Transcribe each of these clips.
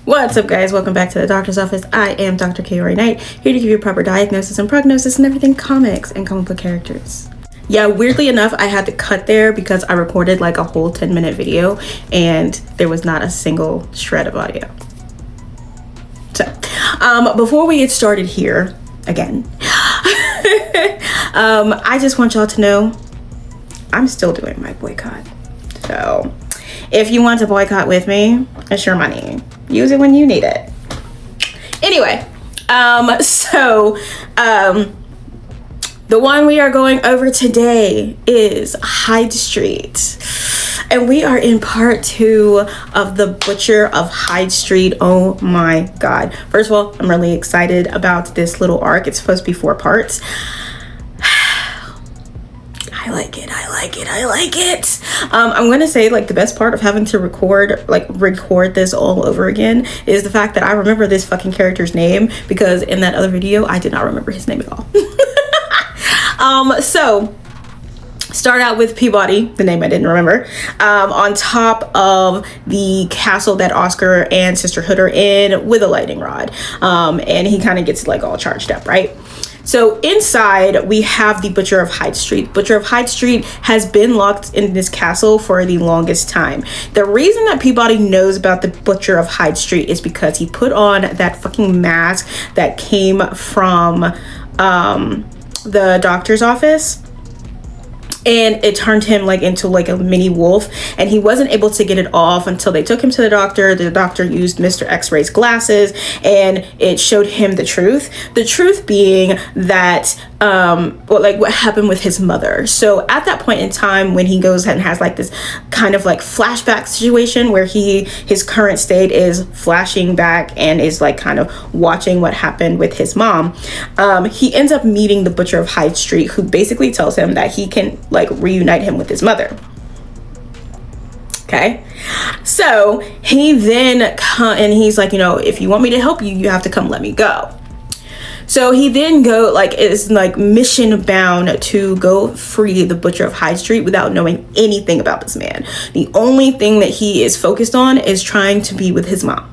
What's up, guys? Welcome back to the doctor's office. I am Dr. Kaori Knight, here to give you proper diagnosis and prognosis and everything comics and comic book characters. Yeah, weirdly enough, I had to cut there because I recorded like a whole 10-minute video and there was not a single shred of audio. So, before we get started here, again, I just want y'all to know I'm still doing my boycott. So, if you want to boycott with me, it's your money. Use it when you need it. Anyway, the one we are going over today is Hyde Street. And we are in part 2 of the Butcher of Hyde Street. Oh my God. First of all, I'm really excited about this little arc. It's supposed to be 4 parts. I like it. I'm gonna say like the best part of having to record this all over again is the fact that I remember this fucking character's name, because in that other video I did not remember his name at all. So start out with Peabody, the name I didn't remember, on top of the castle that Oscar and Sister Hood are in with a lightning rod, and he kind of gets like all charged up, right? So inside we have the Butcher of Hyde Street. Butcher of Hyde Street has been locked in this castle for the longest time. The reason that Peabody knows about the Butcher of Hyde Street is because he put on that fucking mask that came from the doctor's office, and it turned him like into like a mini wolf, and he wasn't able to get it off until they took him to the doctor. The doctor used Mr. X-Ray's glasses and it showed him the truth being that what happened with his mother. So at that point in time, when he goes and has like this kind of like flashback situation where his current state is flashing back and is like kind of watching what happened with his mom, he ends up meeting the Butcher of Hyde Street, who basically tells him that he can like reunite him with his mother. Okay, so he then and he's like, if you want me to help you, you have to come let me go. So he then is mission bound to go free the Butcher of Hyde Street without knowing anything about this man. The only thing that he is focused on is trying to be with his mom.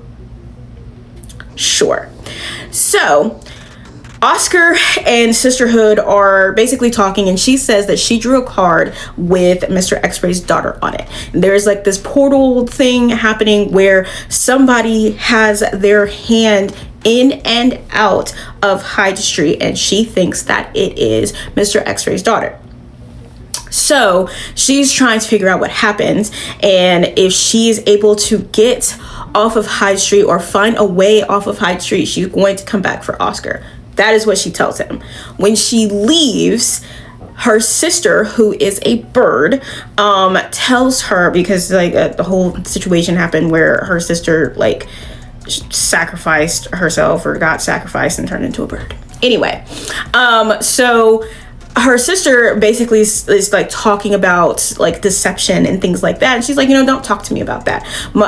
Sure. So Oscar and Sister Hood are basically talking, and she says that she drew a card with Mr. X-Ray's daughter on it. And there's like this portal thing happening where somebody has their hand in and out of Hyde Street, and she thinks that it is Mr. X-Ray's daughter. So she's trying to figure out what happens, and if she's able to get off of Hyde Street or find a way off of Hyde Street, she's going to come back for Oscar. That is what she tells him. When she leaves, her sister, who is a bird, tells her, because the whole situation happened where her sister sacrificed herself or got sacrificed and turned into a bird. Anyway, so her sister basically is like talking about like deception and things like that, and she's like, don't talk to me about that.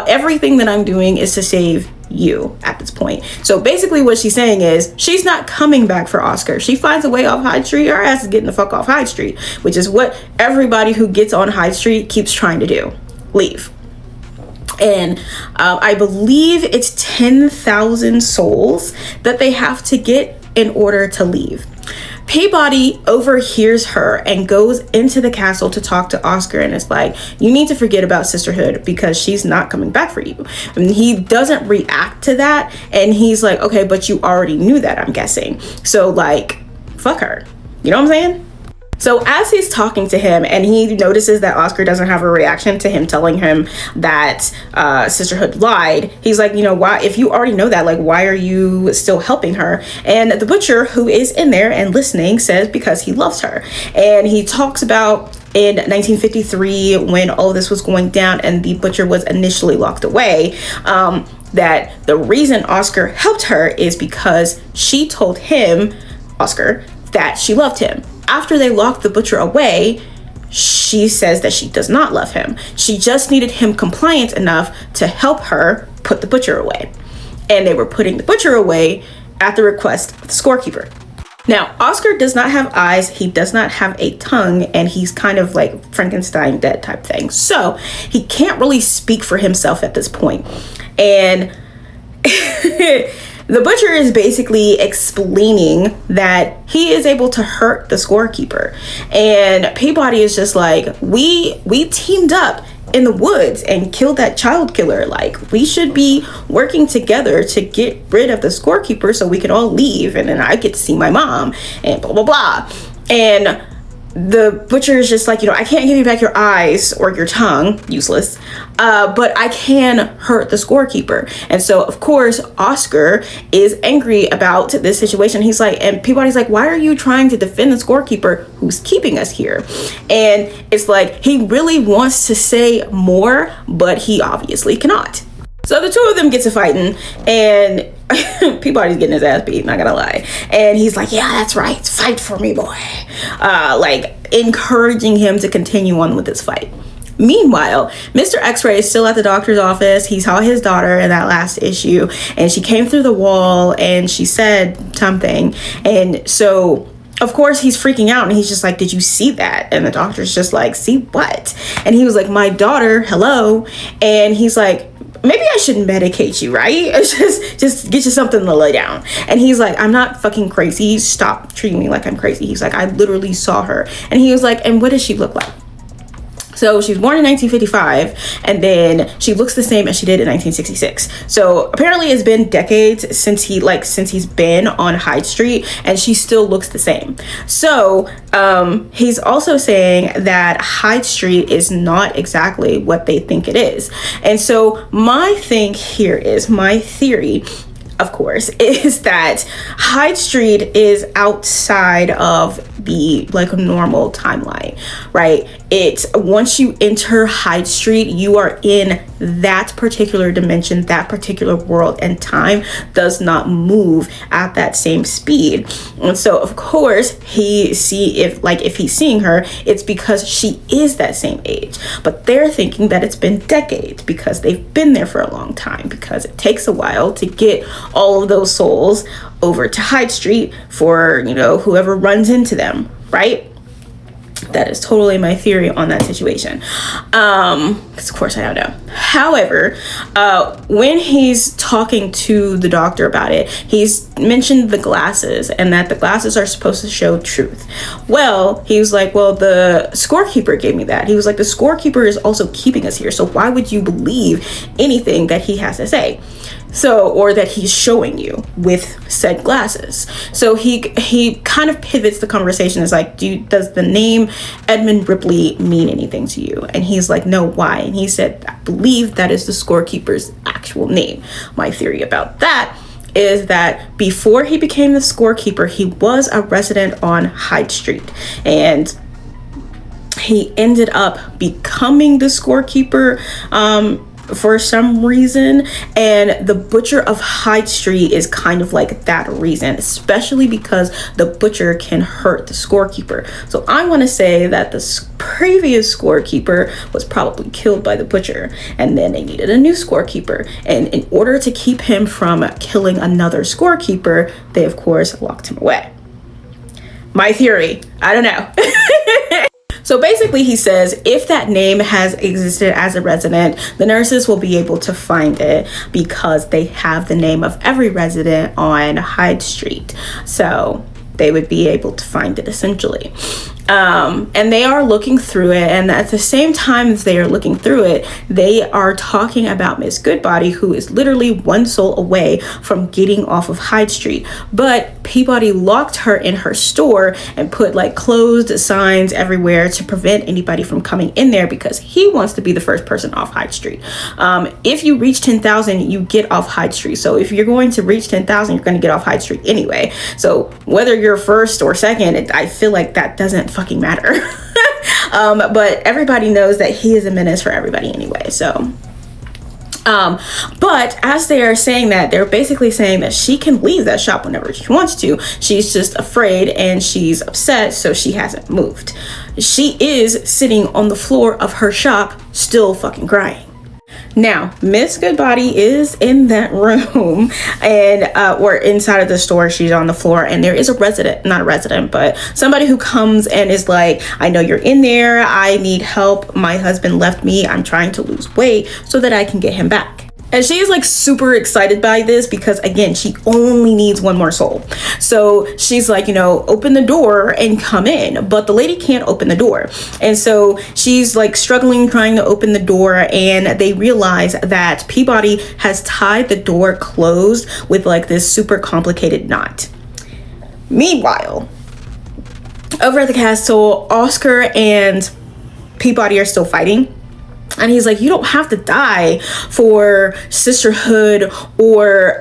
Everything that I'm doing is to save you at this point. So basically what she's saying is she's not coming back for Oscar. She finds a way off Hyde Street, her ass is getting the fuck off Hyde Street, which is what everybody who gets on Hyde Street keeps trying to do: leave. And I believe it's 10,000 souls that they have to get in order to leave. Peabody overhears her and goes into the castle to talk to Oscar, and it's like, you need to forget about Sisterhood because she's not coming back for you. And he doesn't react to that, and he's like, okay, but you already knew that, I'm guessing. So fuck her. You know what I'm saying? So as he's talking to him and he notices that Oscar doesn't have a reaction to him telling him that Sisterhood lied, he's like, why, if you already know that, why are you still helping her? And the Butcher, who is in there and listening, says because he loves her. And he talks about in 1953, when all this was going down and the Butcher was initially locked away, that the reason Oscar helped her is because she told him, Oscar, that she loved him. After they locked the Butcher away, she says that she does not love him. She just needed him compliant enough to help her put the Butcher away. And they were putting the Butcher away at the request of the scorekeeper. Now, Oscar does not have eyes, he does not have a tongue, and he's kind of like Frankenstein dead type thing. So he can't really speak for himself at this point. And The butcher is basically explaining that he is able to hurt the scorekeeper, and Peabody is just like, we teamed up in the woods and killed that child killer. Like, we should be working together to get rid of the scorekeeper so we can all leave, and then I get to see my mom, and blah blah blah. And the butcher is just like, I can't give you back your eyes or your tongue, useless, but I can hurt the scorekeeper. And so, of course, Oscar is angry about this situation. He's like, and Peabody's like, why are you trying to defend the scorekeeper who's keeping us here? And it's like, he really wants to say more, but he obviously cannot. So the two of them get to fighting, and Peabody's getting his ass beat, not gonna lie. And he's like, yeah, that's right, fight for me, boy. Like, encouraging him to continue on with this fight. Meanwhile, Mr. X-Ray is still at the doctor's office. He saw his daughter in that last issue, and she came through the wall and she said something. And so, of course, he's freaking out, and he's just like, did you see that? And the doctor's just like, see what? And he was like, my daughter, hello. And he's like, maybe I shouldn't medicate you, right? Just get you something to lay down. And he's like, I'm not fucking crazy. Stop treating me like I'm crazy. He's like, I literally saw her. And he was like, and what does she look like? So she was born in 1955, and then she looks the same as she did in 1966. So apparently it's been decades since he's been on Hyde Street, and she still looks the same. So he's also saying that Hyde Street is not exactly what they think it is. And so my theory, of course, is that Hyde Street is outside of the normal timeline, right? It's once you enter Hyde Street, you are in that particular dimension, that particular world, and time does not move at that same speed. And so, of course, if he's seeing her, it's because she is that same age. But they're thinking that it's been decades because they've been there for a long time, because it takes a while to get all of those souls over to Hyde Street for, whoever runs into them, right? That is totally my theory on that situation. Because of course I don't know. However, when he's talking to the doctor about it, he's mentioned the glasses and that the glasses are supposed to show truth. Well, he was like, well, the scorekeeper gave me that. He was like, the scorekeeper is also keeping us here. So why would you believe anything that he has to say? So, or that he's showing you with said glasses. So he kind of pivots the conversation. Is like, does the name Edmund Ripley mean anything to you? And he's like, no, why? And he said, I believe that is the scorekeeper's actual name. My theory about that is that before he became the scorekeeper, he was a resident on Hyde Street, and he ended up becoming the scorekeeper for some reason, and the Butcher of Hyde Street is kind of like that reason, especially because the butcher can hurt the scorekeeper. So I want to say that the previous scorekeeper was probably killed by the butcher, and then they needed a new scorekeeper, and in order to keep him from killing another scorekeeper, they of course locked him away. My theory, I don't know. So basically he says if that name has existed as a resident, the nurses will be able to find it because they have the name of every resident on Hyde Street. So they would be able to find it essentially. And they are looking through it, and at the same time as they are looking through it, they are talking about Miss Goodbody, who is literally one soul away from getting off of Hyde Street. But Peabody locked her in her store and put like closed signs everywhere to prevent anybody from coming in there because he wants to be the first person off Hyde Street. If you reach 10,000, you get off Hyde Street. So if you're going to reach 10,000, you're going to get off Hyde Street anyway. So whether you're first or second, I feel like that doesn't fucking matter. But everybody knows that he is a menace for everybody anyway. So but as they are saying that, they're basically saying that she can leave that shop whenever she wants to. She's just afraid and she's upset, so she hasn't moved. She is sitting on the floor of her shop still fucking crying. Now, Miss Goodbody is in that room, and or inside of the store, she's on the floor, and there is a resident, not a resident, but somebody who comes and is like, I know you're in there, I need help, my husband left me, I'm trying to lose weight so that I can get him back. And she is like super excited by this because, again, she only needs one more soul. So she's like, you know, open the door and come in. But the lady can't open the door. And so she's like struggling trying to open the door. And they realize that Peabody has tied the door closed with like this super complicated knot. Meanwhile, over at the castle, Oscar and Peabody are still fighting. And he's like, you don't have to die for sisterhood or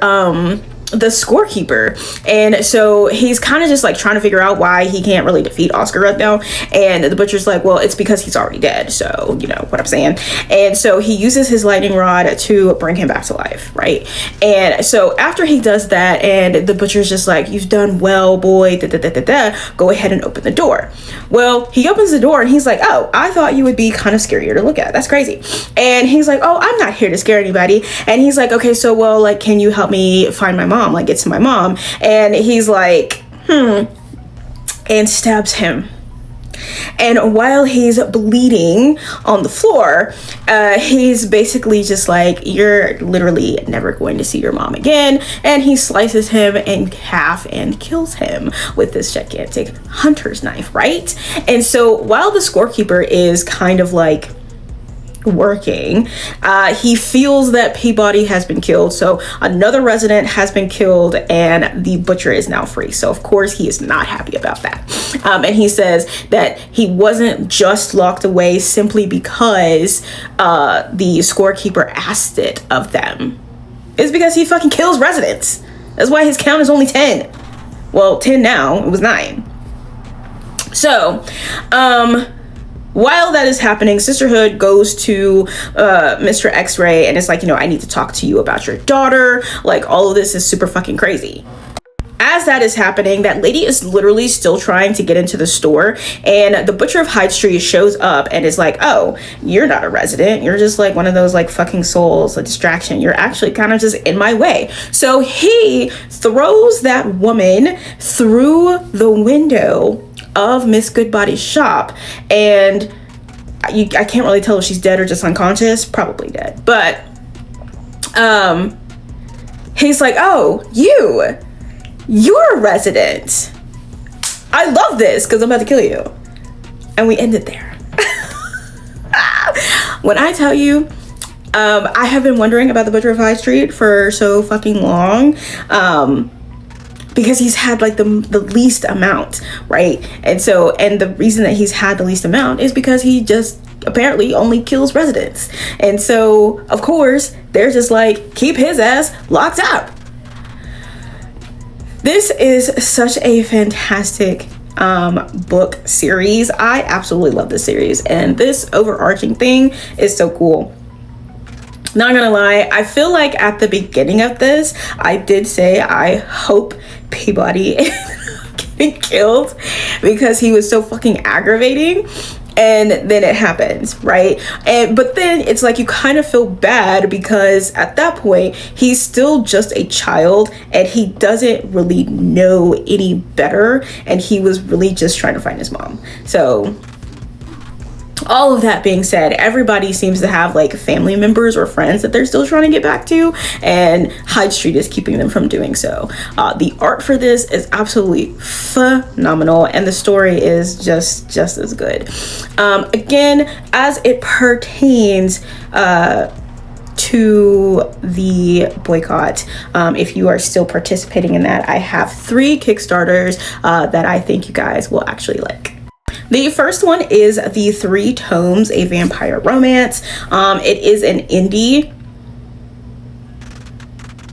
the scorekeeper. And so he's kind of just like trying to figure out why he can't really defeat Oscar right now. And the butcher's like, well, it's because he's already dead. So you know what I'm saying. And so he uses his lightning rod to bring him back to life, right? And so after he does that, and the butcher's just like, you've done well, boy, go ahead and open the door. Well, he opens the door and he's like, oh, I thought you would be kind of scarier to look at. That's crazy. And he's like, oh, I'm not here to scare anybody. And he's like, okay, so well, like, can you help me find my mom? Like, get to my mom. And he's like, and stabs him. And while he's bleeding on the floor, he's basically just like, you're literally never going to see your mom again. And he slices him in half and kills him with this gigantic hunter's knife, right? And so while the scorekeeper is kind of like working, he feels that Peabody has been killed, so another resident has been killed and the butcher is now free. So of course he is not happy about that, and he says that he wasn't just locked away simply because the scorekeeper asked it of them. It's because he fucking kills residents. That's why his count is only 10. Well, 10 now. It was 9. So while that is happening, Sisterhood goes to Mr. X-Ray and it's like, you know, I need to talk to you about your daughter. Like, all of this is super fucking crazy. As that is happening, that lady is literally still trying to get into the store, and the Butcher of Hyde Street shows up and is like, oh, you're not a resident. You're just like one of those like fucking souls, a distraction. You're actually kind of just in my way. So he throws that woman through the window of Miss Goodbody's shop, and I can't really tell if she's dead or just unconscious. Probably dead. But he's like, oh, you're a resident. I love this because I'm about to kill you. And we end it there. When I tell you, I have been wondering about the Butcher of Hyde Street for so fucking long. Because he's had like the least amount, right? And the reason that he's had the least amount is because he just apparently only kills residents. And so of course they're just like, keep his ass locked up. This is such a fantastic book series. I absolutely love this series, and this overarching thing is so cool. Not gonna lie, I feel like at the beginning of this, I did say I hope Peabody is getting killed because he was so fucking aggravating. And then it happens, right? But then it's like you kind of feel bad because at that point he's still just a child and he doesn't really know any better, and he was really just trying to find his mom. So all of that being said, everybody seems to have like family members or friends that they're still trying to get back to, and Hyde Street is keeping them from doing so. The art for this is absolutely phenomenal, and the story is just as good. Again, as it pertains to the boycott, if you are still participating in that, I have 3 Kickstarters that I think you guys will actually like. The first one is the 3 Tomes, A Vampire Romance. It is an indie.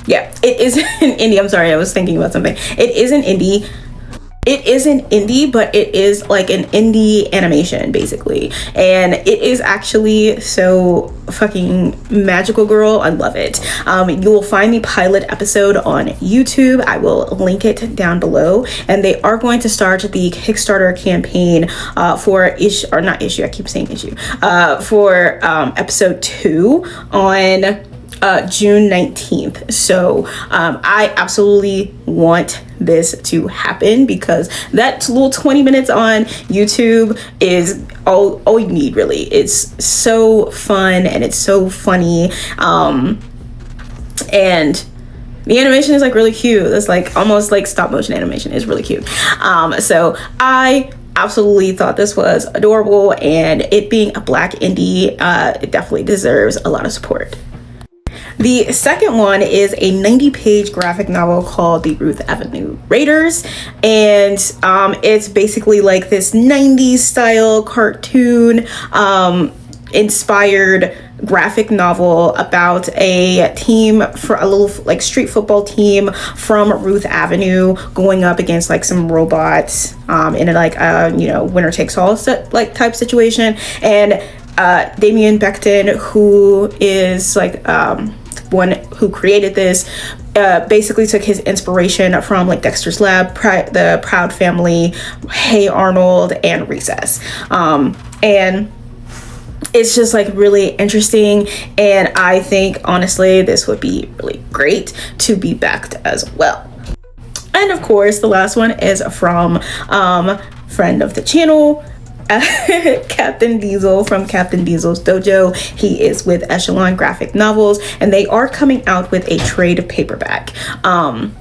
Yeah, it is an indie. I'm sorry, I was thinking about something. It is an indie. It is an indie, but it is like an indie animation, basically. And it is actually so fucking magical, girl. I love it. You will find the pilot episode on YouTube. I will link it down below. And they are going to start the Kickstarter campaign for episode 2 on June 19th. So I absolutely want this to happen because that little 20 minutes on YouTube is all you need, really. It's so fun and it's so funny. And the animation is like really cute. It's like almost like stop motion animation. Is really cute. So I absolutely thought this was adorable, and it being a Black indie, it definitely deserves a lot of support. The second one is a 90-page graphic novel called The Ruth Avenue Raiders, and it's basically like this 90s style cartoon inspired graphic novel about a team, for a little like street football team from Ruth Avenue going up against like some robots in a like winner takes all like type situation. And Damien Becton, who is like one who created this, basically took his inspiration from like Dexter's Lab, the Proud Family, Hey Arnold, and Recess. And it's just like really interesting, and I think honestly this would be really great to be backed as well. And of course the last one is from friend of the channel, Captain Diesel from Captain Diesel's Dojo. He is with Echelon Graphic Novels, and they are coming out with a trade paperback, and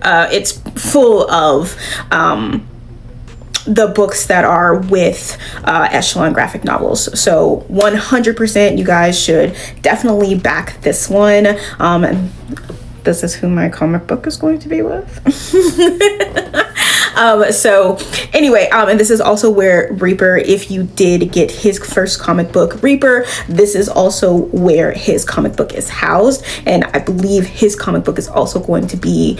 it's full of the books that are with Echelon Graphic Novels. So 100% you guys should definitely back this one. And this is who my comic book is going to be with. So anyway, and this is also where Reaper, if you did get his first comic book, Reaper, this is also where his comic book is housed. And I believe his comic book is also going to be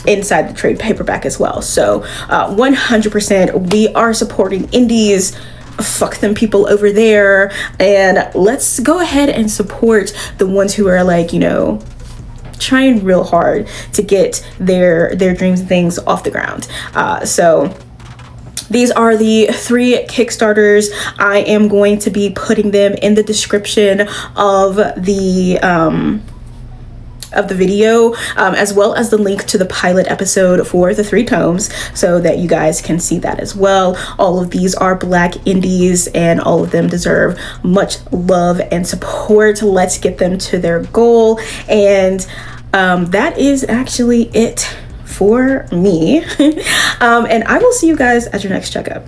inside the trade paperback as well. So 100% we are supporting indies. Fuck them people over there, and let's go ahead and support the ones who are like, trying real hard to get their dreams and things off the ground. So these are the 3 Kickstarters. I am going to be putting them in the description of the video, as well as the link to the pilot episode for the 3 tomes, so that you guys can see that as well. All of these are Black indies, and all of them deserve much love and support. Let's get them to their goal. And that is actually it for me. And I will see you guys at your next checkup.